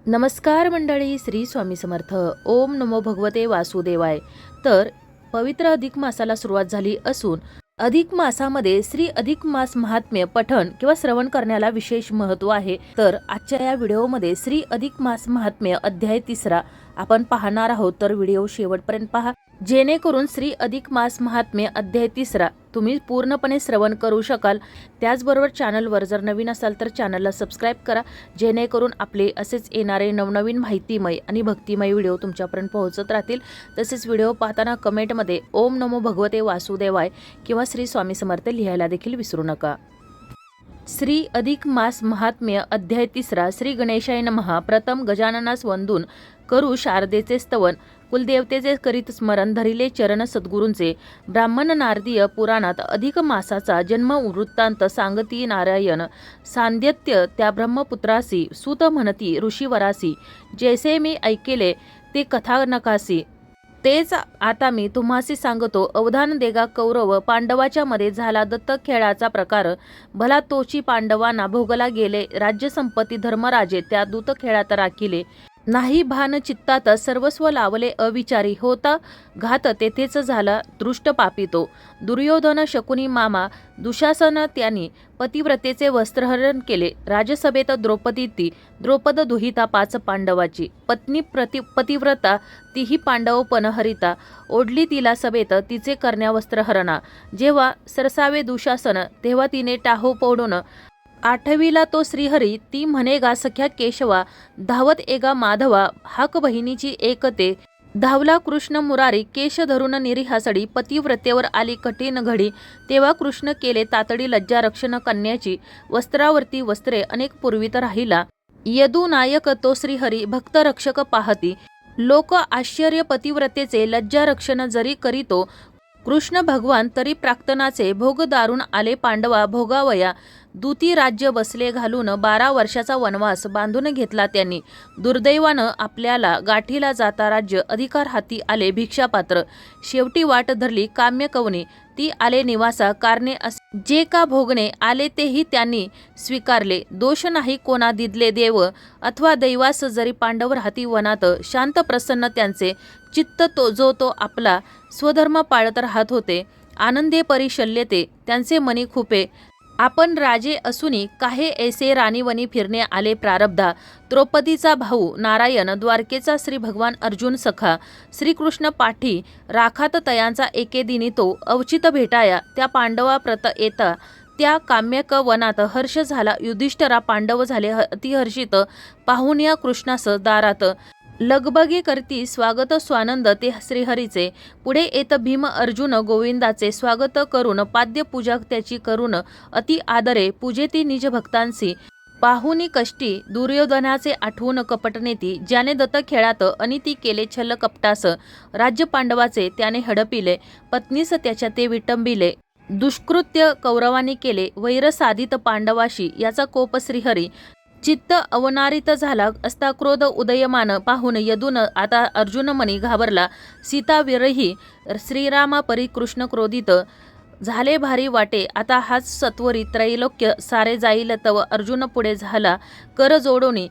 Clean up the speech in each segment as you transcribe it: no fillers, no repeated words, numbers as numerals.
नमस्कार मंडळी, श्री स्वामी समर्थ. ओम नमो भगवते वासुदेवाय. तर पवित्र अधिक मासाला सुरुवात झाली असून अधिक मासामध्ये श्री अधिक मास महात्म्य पठण किंवा श्रवण करण्याला विशेष महत्त्व आहे. तर आजच्या या व्हिडिओमध्ये श्री अधिक मास महात्म्य अध्याय 3 आपण पाहणार आहोत. तर व्हिडिओ शेवटपर्यंत पहा, जेणेकरून श्री अधिक मास महात्म्य अध्याय 3 तुम्ही पूर्णपणे श्रवण करू शकाल. त्याचबरोबर चॅनलवर जर नवीन असाल तर चॅनलला सबस्क्राईब करा, जेणेकरून आपले असेच येणारे नवनवीन माहितीमय आणि भक्तिमय व्हिडिओ तुमच्यापर्यंत पोहोचत राहतील. तसेच व्हिडिओ पाहताना कमेंटमध्ये ओम नमो भगवते वासुदेवाय किंवा श्री स्वामी समर्थ लिहायला देखील विसरू नका. श्री अधिक मास महात्म्य अध्याय 3. श्री गणेशाय नमः. प्रथम गजाननास वंदून करू शारदेचे स्तवन, कुलदेवतेचे करीत स्मरण, धरिले चरण सद्गुरूंचे. ब्राह्मण नारदीय पुराणात अधिक मासाचा जन्म वृत्तांत सांगती नारायण. सांध्यत्य त्या ब्रह्मपुत्रासी, सूत म्हणती ऋषीवरासी. जैसे मी ऐकेले ते कथानकासी, तेच आता मी तुम्हासी सांगतो. अवधान देगा कौरव पांडवाच्या मध्ये झाला दत्तक खेळाचा प्रकार. भला तोची पांडवांना भोगला गेले राज्य संपत्ती. धर्मराजे त्या दूत खेळात राखिले. नाही भान चित्तात सर्वस्व लावले अविचारी. होता घात तेथेच झाला दृष्ट पापितो. दुर्योधन शकुनी मामा दुशासन त्यांनी पतिव्रतेचे वस्त्रहरण केले. राजसभेत द्रौपदी ती द्रौपद दुहिता 5 पांडवाची. पत्नी पतिव्रता तीही पांडव पनहरिता. ओढली तिला सभेत तिचे करण्या वस्त्रहरणा. जेव्हा सरसावे दुशासन तेव्हा तिने टाहो पोडून. आठवीला तो श्रीहरी ती म्हणे गा सख्या केशवा. धावत एगा माधवा हाक बहिणीची एकते. धावला कृष्ण मुरारी केश धरून निरीहासडी. पतिव्रतेवर आली कठीण घडी. तेव्हा कृष्ण केले तातडी लज्जा रक्षण कन्याची. वस्त्रावरती वस्त्रे अनेक पूर्वीत राहिला. यदू नायक तो श्रीहरी भक्त रक्षक पाहती. लोक आश्चर्य पतिव्रतेचे लज्जा रक्षण जरी करीतो. कृष्ण भगवान तरी प्राक्तनाचे भोग दारून आले पांडवा भोगावया. दूती राज्य बसले घालून 12 वर्षाचा वनवास बांधून घेतला त्यांनी. दुर्दैवानं आपल्याला गाठीला जाता राज्य अधिकार हाती आले भिक्षापात्र. शेवटी वाट धरली काम्य कवनी ती आले निवासा कारणे असे. जे का भोगणे आले तेही त्यांनी स्वीकारले. दोष नाही कोणा दिदले देव अथवा दैवास. जरी पांडव राहती वनात शांत प्रसन्न त्यांचे चित्त. तो आपला स्वधर्म पाळत राहत होते. आनंदे परिशल्यते त्यांचे मनी खूपे. आपण राजे असूनी काहे ऐसे राणीवनी फिरणे आले प्रारब्धा. द्रौपदीचा भाऊ नारायण द्वारकेचा श्री भगवान अर्जुन सखा. श्रीकृष्ण पाठी राखात तयांचा एके दिनी तो. अवचित भेटाया त्या पांडवा प्रत येता. त्या काम्यक वनात हर्ष झाला युधिष्ठिरा. पांडव झाले अतिहर्षित पाहून या कृष्णास दारात. लगबगे करती स्वागत स्वानंद ते श्रीहरीचे. पुढे येत भीम अर्जुन गोविंदाचे. स्वागत करून पाद्य पूजा त्याची करून अति आदरे पूजेती निज भक्तांसी. पाहुनी कष्टी दुर्योधनाचे आठवून कपटनेती. ज्याने दत्त खेळात अनिती केले छल कपटास. राज्य पांडवाचे त्याने हडपिले. पत्नीस त्याच्या ते विटंबिले. दुष्कृत्य कौरवांनी केले वैर साधित पांडवाशी. याचा कोप श्रीहरी चित्त अवनारित झाला असता. क्रोध उदयमान पाहून यदून आता अर्जुन मनी घाबरला. सीता विरही श्रीरामा परी कृष्ण क्रोधित. झाले भारी वाटे आता हाच सत्वरी. त्रैलोक्य सारे जाईल तव. अर्जुन पुढे झाला कर जोडोनी.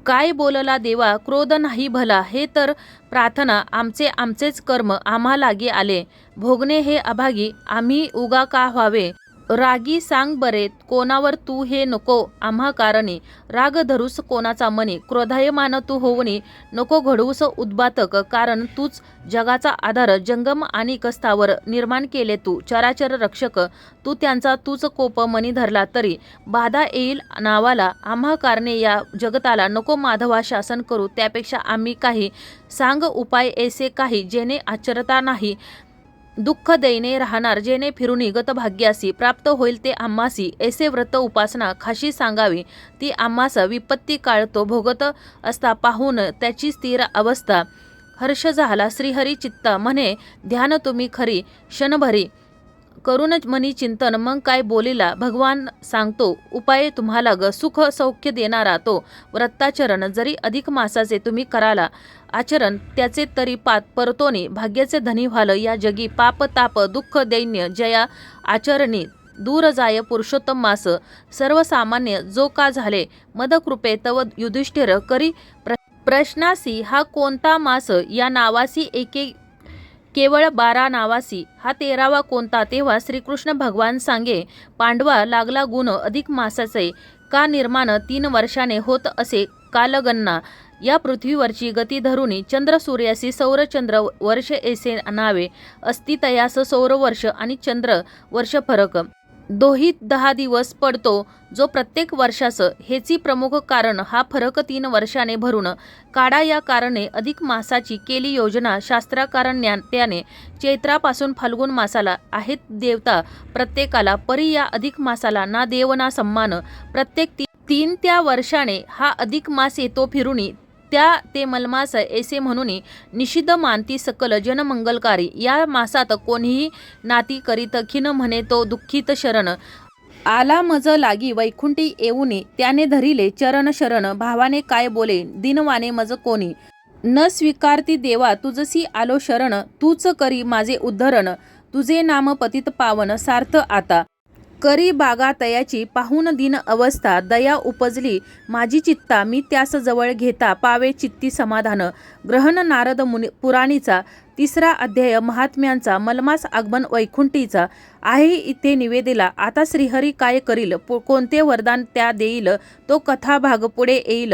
काय बोलला देवा क्रोध नाही भला. हे तर प्रार्थना आमचेच कर्म आम्हा लागे आले. भोगणे हे अभागी आम्ही उगा का व्हावे. रागी सांग बरे कोणावर तू हे नको आम्हा कारणी. राग धरूस कोणाचा मनी. क्रोधायमान तू होवनी नको घडवूस उद्बातक. कारण तूच जगाचा आधार. जंगम आणि कस्थावर निर्माण केले तू. चराचर रक्षक तू त्यांचा. तूच कोप मनी धरला तरी बाधा येईल नावाला. आम्हा कारणे या जगताला. नको माधवा शासन करू त्यापेक्षा आम्ही काही. सांग उपाय ऐसे काही जेणे आचरता नाही. दुःख देणे राहणार जेणे फिरून गत भाग्यासी. प्राप्त होईल ते आम्हासी. ऐसे व्रत उपासना खाशी सांगावी ती आम्हास. विपत्ती काळ तो भोगत असता पाहून त्याची स्थिर अवस्था. हर्ष झाला श्रीहरी चित्ता म्हणे ध्यान तुम्ही खरी. क्षणभरी करून मनी चिंतन मग काय बोलिला. भगवान सांगतो उपाय तुम्हाला ग. सुख सौख्य देणारा तो व्रताचरण. जरी अधिक मासाचे तुम्ही कराला आचरण त्याचे तरी पात परतोनी. भाग्याचे धनी व्हाल या जगी. पाप ताप दुःख दैन्य जया आचरणी दूर जाय पुरुषोत्तम मास सर्वसामान्य जो का झाले मदकृपे तव युधिष्ठिर करी प्रश्नासी हा कोणता मास या नावासी एके केवळ 12 नावासी हा 13वा कोणता तेव्हा श्रीकृष्ण भगवान सांगे पांडवा लागला गुण अधिक मासाचे का निर्माण 3 वर्षाने होत असे कालगणना या पृथ्वीवरची गती धरुनी चंद्र सूर्यासी सौरचंद्र वर्ष ऐसे नावे अस्ति तयास सौर वर्ष आणि चंद्र वर्ष फरक दोहीत 10 दिवस पडतो जो प्रत्येक वर्षास हेची प्रमुख कारण हा फरक 3 वर्षाने भरून काढा या कारणे अधिक मासाची केली योजना शास्त्राकारांनी त्याने चैत्रापासून फाल्गुन मासाला आहेत देवता प्रत्येकाला परी या अधिक मासाला ना देव ना सम्मान प्रत्येक 3 त्या वर्षाने हा अधिक मास येतो फिरुनी त्या ते मलमास ऐसे म्हणून निषिद्ध मानती सकल जनमंगलकारी या मासात कोणीही नाती करीत खिन म्हणे तो दुःखित शरण आला मज लागी वैकुंठी येऊनी त्याने धरिले चरण शरण भावाने काय बोले दिनवाने मज कोणी न स्वीकारती देवा तुझसी आलो शरण तूच करी माझे उद्धरण तुझे नाम पतित पावन सार्थ आता करी बागा तयाची पाहून दिन अवस्था दया उपजली माझी चित्ता मी त्यास जवळ घेता पावे चित्ती समाधान ग्रहण नारद मुनी पुराणीचा 3रा अध्याय महात्म्यांचा मलमास आगमन वैकुंठीचा आहे इथे निवेदिला आता श्रीहरी काय करील कोणते वरदान त्या देईल तो कथा भाग पुढे येईल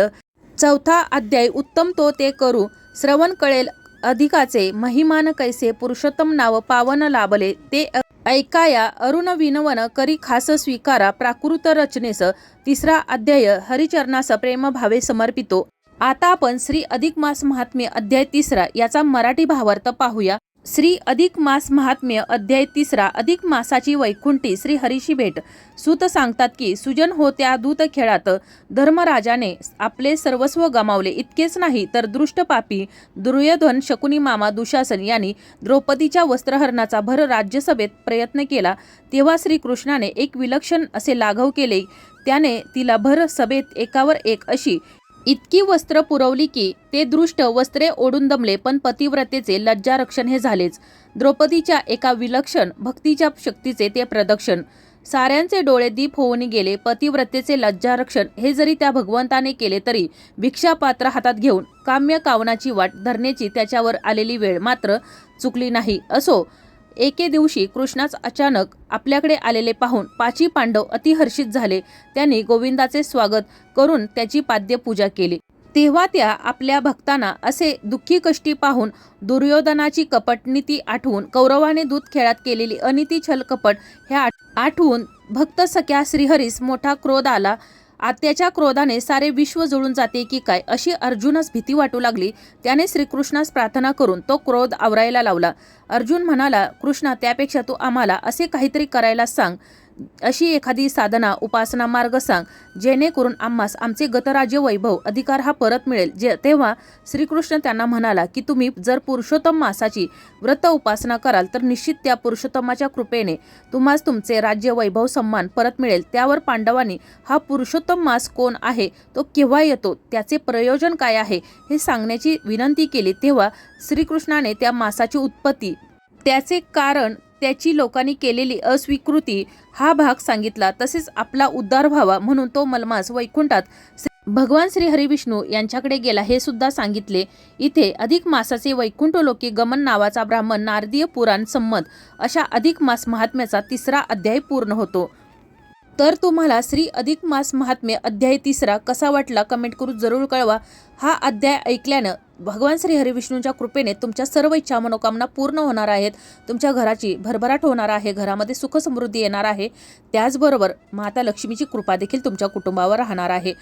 4था अध्याय उत्तम तो ते करू श्रवण कळेल अधिकाचे महिमान कैसे पुरुषोत्तम नाव पावन लाभले ते ऐकाया अरुण विनवन करी खास स्वीकारा प्राकृत रचनेस 3रा अध्याय हरिचरणास प्रेम भावे समर्पितो आता आपण श्री अधिक मास महात्म्य अध्याय 3रा याचा मराठी भावार्थ पाहूया श्री अधिक मास महात्म्य अध्याय 3रा अधिक मासाची वैकुंठी श्री हरीशी भेट सूत सांगतात की सुजन होत्या दूत खेळात धर्मराजाने आपले सर्वस्व गमावले इतकेच नाही तर दृष्ट पापी दुर्योधन शकुनी मामा दुशासन यांनी द्रौपदीच्या वस्त्रहरणाचा भर राज्यसभेत प्रयत्न केला तेव्हा श्रीकृष्णाने एक विलक्षण असे लाघव केले त्याने तिला भर सभेत एकावर एक अशी इतकी वस्त्र पुरवली की ते दृष्ट वस्त्रे ओढून दमले पण पतिव्रतेचे लज्जारक्षण हे झालेच द्रौपदीच्या एका विलक्षण भक्तीच्या शक्तीचे ते प्रदर्शन साऱ्यांचे डोळे दीप होऊन गेले पतिव्रतेचे लज्जारक्षण हे जरी त्या भगवंताने केले तरी भिक्षापात्र हातात घेऊन काम्य कावनाची वाट धरण्याची त्याच्यावर आलेली वेळ मात्र चुकली नाही असो एके दिवशी कृष्णाच अचानक आपल्याकडे आलेले पाहून 5 पांडव अतिहर्षित झाले त्यांनी गोविंदाचे स्वागत करून त्याची पाद्यपूजा केली तेव्हा त्या आपल्या भक्तांना असे दुःखी कष्टी पाहून दुर्योधनाची कपटनीती आठवून कौरवाने दूत खेळात केलेली अनिती छल कपट ह्या आठवून भक्त सख्या श्रीहरीस मोठा क्रोध आला त्याच्या क्रोधाने सारे विश्व जळून जाते की काय अशी अर्जुनास भीती वाटू लागली त्याने श्रीकृष्णास प्रार्थना करून तो क्रोध आवरायला लावला अर्जुन म्हणाला कृष्णा त्यापेक्षा तू आम्हाला असे काहीतरी करायला सांग अशी एखादी साधना उपासना मार्ग सांग जेणेकरून आम्हास आमचे गतराज्य वैभव अधिकार हा परत मिळेल तेव्हा श्रीकृष्ण त्यांना म्हणाला की तुम्ही जर पुरुषोत्तम मासाची व्रत उपासना कराल तर निश्चित त्या पुरुषोत्तमाच्या कृपेने तुम्हास तुमचे राज्य वैभव सन्मान परत मिळेल त्यावर पांडवांनी हा पुरुषोत्तम मास कोण आहे तो केव्हा येतो त्याचे प्रयोजन काय आहे हे सांगण्याची विनंती केली तेव्हा श्रीकृष्णाने त्या मासाची उत्पत्ती त्याचे कारण त्याची लोकांनी केलेली अस्वीकृती हा भाग सांगितला तसेच आपला उद्धार व्हावा म्हणून तो मलमास वैकुंठात भगवान श्री हरिविष्णू यांच्याकडे गेला हे सुद्धा सांगितले इथे अधिक मासाचे वैकुंठ लोकी गमन नावाचा ब्राह्मण नारदीय पुराण संमत अशा अधिक मास महात्म्याचा 3रा अध्याय पूर्ण होतो तर तुम्हाला श्री अधिक मास महात्म्य अध्याय 3रा कसा वाटला कमेंट करून जरूर कळवा हा अध्याय ऐकल्यानं भगवान श्री हरिविष्णूंच्या कृपेने तुमच्या सर्व इच्छा मनोकामना पूर्ण होणार आहेत तुमच्या घराची भरभराट होणार आहे घरामध्ये सुख समृद्धी येणार आहे त्याचबरोबर माता लक्ष्मीची कृपा देखील तुमच्या कुटुंबावर राहणार आहे